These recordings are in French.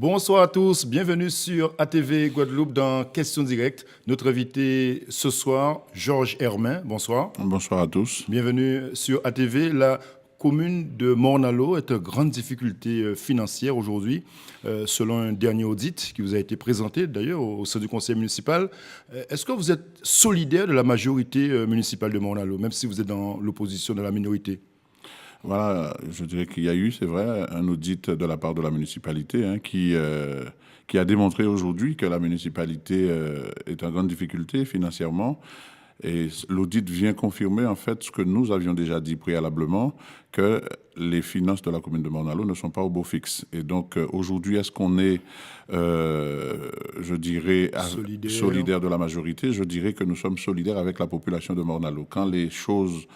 Bonsoir à tous, bienvenue sur ATV Guadeloupe dans Questions Directes. Notre invité ce soir, Georges Hermin, bonsoir. Bonsoir à tous. Bienvenue sur ATV. La commune de Morne-à-l'Eau est en grande difficulté financière aujourd'hui, selon un dernier audit qui vous a été présenté d'ailleurs au sein du conseil municipal. Est-ce que vous êtes solidaire de la majorité municipale de Morne-à-l'Eau, même si vous êtes dans l'opposition, dans la minorité ? Voilà, je dirais qu'il y a eu, c'est vrai, un audit de la part de la municipalité qui a démontré aujourd'hui que la municipalité est en grande difficulté financièrement. Et l'audit vient confirmer en fait ce que nous avions déjà dit préalablement, que les finances de la commune de Morne-à-l'Eau ne sont pas au beau fixe. Et donc aujourd'hui, est-ce qu'on est, je dirais, solidaire de la majorité? Je dirais que nous sommes solidaires avec la population de Morne-à-l'Eau. Quand les choses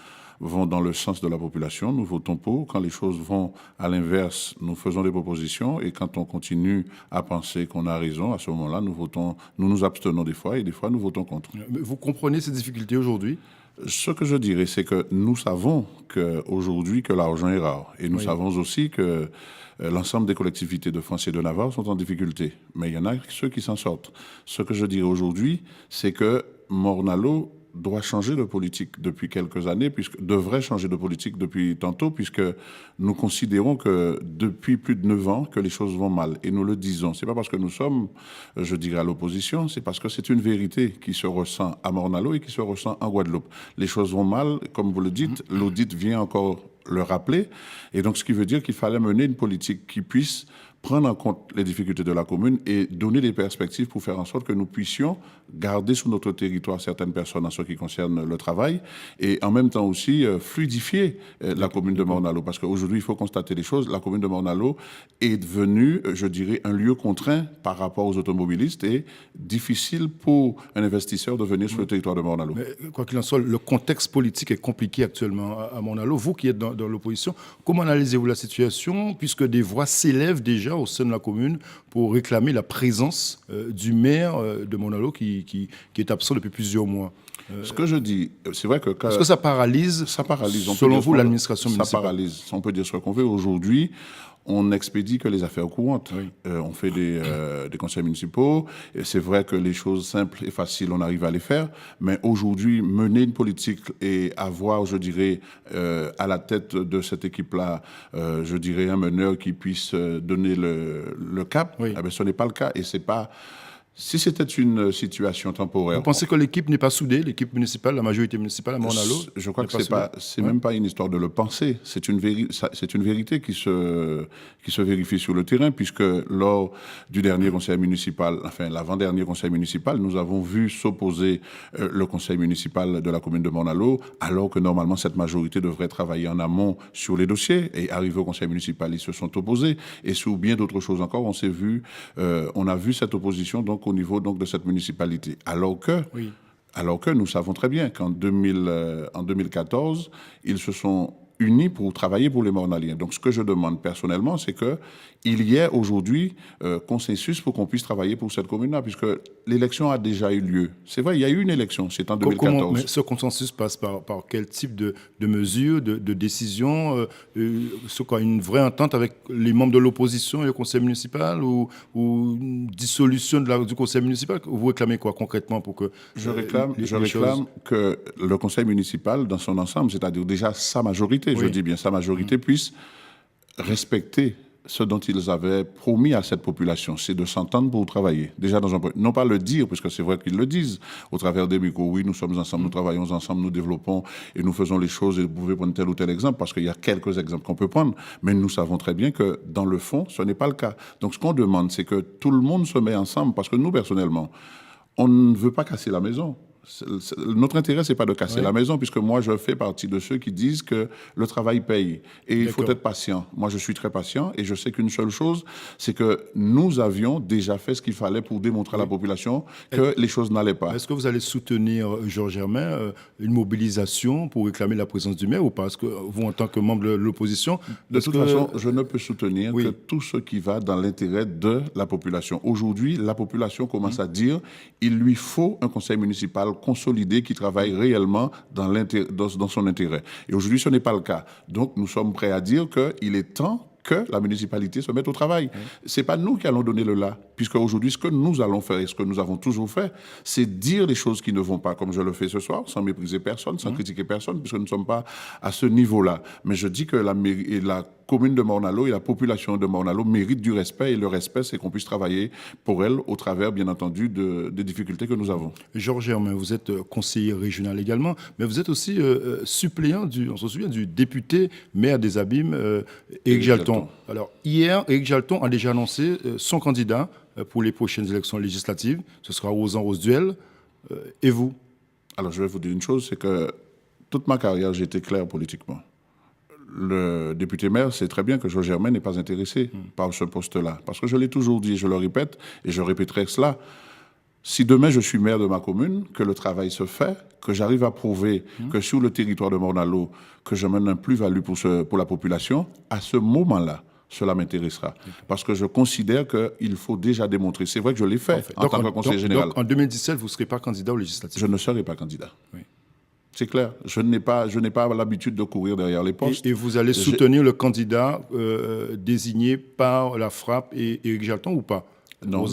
vont dans le sens de la population, nous votons pour. Quand les choses vont à l'inverse, nous faisons des propositions. Et quand on continue à penser qu'on a raison, à ce moment-là, nous nous abstenons des fois et des fois nous votons contre. Vous comprenez ces difficultés aujourd'hui ? Ce que je dirais, c'est que nous savons qu'aujourd'hui, que l'argent est rare. Et nous savons aussi que l'ensemble des collectivités de France et de Navarre sont en difficulté. Mais il y en a ceux qui s'en sortent. Ce que je dirais aujourd'hui, c'est que Morne-à-l'Eau doit changer de politique depuis quelques années, devrait changer de politique depuis tantôt, puisque nous considérons que depuis plus de 9 ans que les choses vont mal. Et nous le disons. C'est pas parce que nous sommes, je dirais, à l'opposition, c'est parce que c'est une vérité qui se ressent à Morne-à-l'Eau et qui se ressent en Guadeloupe. Les choses vont mal, comme vous le dites, l'audit vient encore le rappeler. Et donc, ce qui veut dire qu'il fallait mener une politique qui puisse prendre en compte les difficultés de la commune et donner des perspectives pour faire en sorte que nous puissions garder sur notre territoire certaines personnes en ce qui concerne le travail et en même temps aussi fluidifier la commune de Morne-à-l'Eau. Parce qu'aujourd'hui, il faut constater les choses. La commune de Morne-à-l'Eau est devenue, je dirais, un lieu contraint par rapport aux automobilistes et difficile pour un investisseur de venir sur le territoire de Morne-à-l'Eau. Mais quoi qu'il en soit, le contexte politique est compliqué actuellement à Morne-à-l'Eau. Vous qui êtes dans l'opposition, comment analysez-vous la situation puisque des voix s'élèvent déjà au sein de la commune pour réclamer la présence du maire de Morne-à-l'Eau qui est absent depuis plusieurs mois. Ce que je dis, c'est vrai que... Est-ce que ça paralyse, selon vous, l'administration municipale ? Ça paralyse, on peut dire ce qu'on veut. Aujourd'hui, on n'expédie que les affaires courantes. Oui. On fait des conseils municipaux. Et c'est vrai que les choses simples et faciles, on arrive à les faire. Mais aujourd'hui, mener une politique et avoir, je dirais, à la tête de cette équipe-là, je dirais, un meneur qui puisse donner le cap, eh bien, ce n'est pas le cas. Et c'est pas... Si c'était une situation temporaire... Vous pensez que l'équipe n'est pas soudée, l'équipe municipale, la majorité municipale à Morne-à-l'Eau? Je crois que c'est même pas une histoire de le penser. C'est une vérité qui se vérifie sur le terrain, puisque lors du dernier conseil municipal, enfin l'avant-dernier conseil municipal, nous avons vu s'opposer le conseil municipal de la commune de Morne-à-l'Eau, alors que normalement cette majorité devrait travailler en amont sur les dossiers. Et arrivé au conseil municipal, ils se sont opposés. Et sur bien d'autres choses encore, on a vu cette opposition donc au niveau donc, de cette municipalité. Alors que nous savons très bien qu'en 2014, ils se sont unis pour travailler pour les Mornaliens. Donc ce que je demande personnellement, c'est qu'il y ait aujourd'hui consensus pour qu'on puisse travailler pour cette commune-là, puisque l'élection a déjà eu lieu. C'est vrai, il y a eu une élection, c'est en 2014. Mais ce consensus passe par quel type de mesures, de décisions une vraie entente avec les membres de l'opposition et le conseil municipal ou une dissolution du conseil municipal? Vous réclamez quoi concrètement pour que... Je réclame que le conseil municipal, dans son ensemble, c'est-à-dire déjà sa majorité, je dis bien sa majorité, puisse respecter ce dont ils avaient promis à cette population, c'est de s'entendre pour travailler. Déjà, non pas le dire, puisque c'est vrai qu'ils le disent au travers des micros. Oui, nous sommes ensemble, nous travaillons ensemble, nous développons et nous faisons les choses. Et vous pouvez prendre tel ou tel exemple, parce qu'il y a quelques exemples qu'on peut prendre. Mais nous savons très bien que dans le fond, ce n'est pas le cas. Donc, ce qu'on demande, c'est que tout le monde se met ensemble, parce que nous, personnellement, on ne veut pas casser la maison. Notre intérêt, c'est pas de casser la maison, puisque moi, je fais partie de ceux qui disent que le travail paye. Et il faut être patient. Moi, je suis très patient et je sais qu'une seule chose, c'est que nous avions déjà fait ce qu'il fallait pour démontrer à la population que les choses n'allaient pas. Est-ce que vous allez soutenir, Georges Hermin, une mobilisation pour réclamer la présence du maire ou pas? Est-ce que vous, en tant que membre de l'opposition... De toute façon, je ne peux soutenir que tout ce qui va dans l'intérêt de la population. Aujourd'hui, la population commence à dire qu'il lui faut un conseil municipal consolidé qui travaille réellement dans son intérêt. Et aujourd'hui, ce n'est pas le cas. Donc, nous sommes prêts à dire qu'il est temps que la municipalité se mette au travail. C'est pas nous qui allons donner le là, puisque aujourd'hui, ce que nous allons faire et ce que nous avons toujours fait, c'est dire les choses qui ne vont pas, comme je le fais ce soir, sans mépriser personne, sans critiquer personne, puisque nous ne sommes pas à ce niveau-là. Mais je dis que la commune de Morne-à-l'Eau et la population de Morne-à-l'Eau méritent du respect, et le respect, c'est qu'on puisse travailler pour elle au travers, bien entendu, des difficultés que nous avons. Georges Germain, vous êtes conseiller régional également, mais vous êtes aussi suppléant on se souvient, du député maire des Abîmes, Éric Jalton. Alors, hier, Éric Jalton a déjà annoncé son candidat pour les prochaines élections législatives. Ce sera Rosan-Rosduel. Et vous? Alors, je vais vous dire une chose, c'est que toute ma carrière, j'ai été clair politiquement. Le député maire sait très bien que Georges Germain n'est pas intéressé par ce poste-là. Parce que je l'ai toujours dit, je le répète, et je répéterai cela. Si demain je suis maire de ma commune, que le travail se fait, que j'arrive à prouver que sur le territoire de Morne-à-l'Eau, que je mène un plus-value pour la population, à ce moment-là, cela m'intéressera. Parce que je considère qu'il faut déjà démontrer. C'est vrai que je l'ai fait en tant que conseiller général. Donc en 2017, vous ne serez pas candidat aux législatives? Je ne serai pas candidat. Oui. C'est clair. Je n'ai pas l'habitude de courir derrière les postes. Et vous allez soutenir le candidat désigné par la FRAPP et Éric Jalton ou pas? Non,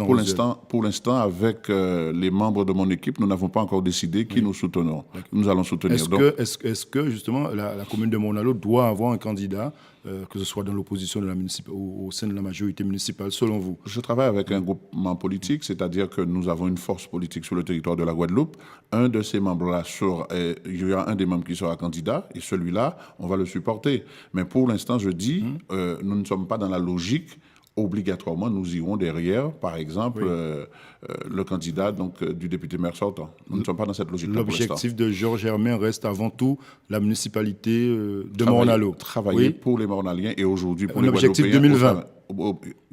pour l'instant, avec les membres de mon équipe, nous n'avons pas encore décidé qui nous soutenons. Nous allons soutenir. Est-ce que justement, la commune de Morne-à-l'Eau doit avoir un candidat, que ce soit dans l'opposition au sein de la majorité municipale, selon vous? Je travaille avec un groupement politique, c'est-à-dire que nous avons une force politique sur le territoire de la Guadeloupe. Un de ces membres-là, il y aura un des membres qui sera candidat, et celui-là, on va le supporter. Mais pour l'instant, je dis, nous ne sommes pas dans la logique. Obligatoirement, nous irons derrière, par exemple, le candidat du député maire sortant. Nous ne sommes pas dans cette logique-là. L'objectif de Georges Germain reste avant tout la municipalité de Morne-à-l'Eau. Travailler pour les Mornaliens et aujourd'hui pour les Guadeloupéens. Un objectif 2020.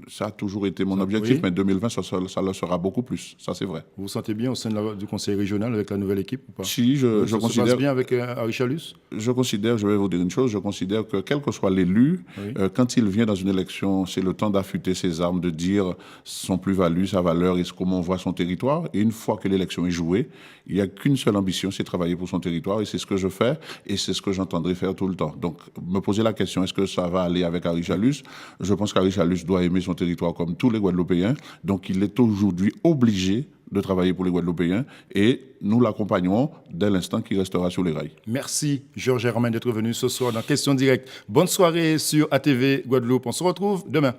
Ça a toujours été mon objectif, mais 2020, ça le sera beaucoup plus. Ça, c'est vrai. Vous vous sentez bien au sein du conseil régional avec la nouvelle équipe ou pas? Si, je considère... Ça se passe bien avec Harry Chalus? Je vais vous dire une chose, je considère que quel que soit l'élu, quand il vient dans une élection, c'est le temps d'affûter ses armes, de dire son plus-value, sa valeur et comment on voit son territoire. Et une fois que l'élection est jouée, il n'y a qu'une seule ambition, c'est travailler pour son territoire. Et c'est ce que je fais et c'est ce que j'entendrai faire tout le temps. Donc, me poser la question, est-ce que ça va aller avec Harry Chalus? Je pense qu'Harry Chalus doit aimer son territoire comme tous les Guadeloupéens. Donc, il est aujourd'hui obligé de travailler pour les Guadeloupéens et nous l'accompagnerons dès l'instant qu'il restera sur les rails. Merci Georges Germain d'être venu ce soir dans Question Directe. Bonne soirée sur ATV Guadeloupe. On se retrouve demain.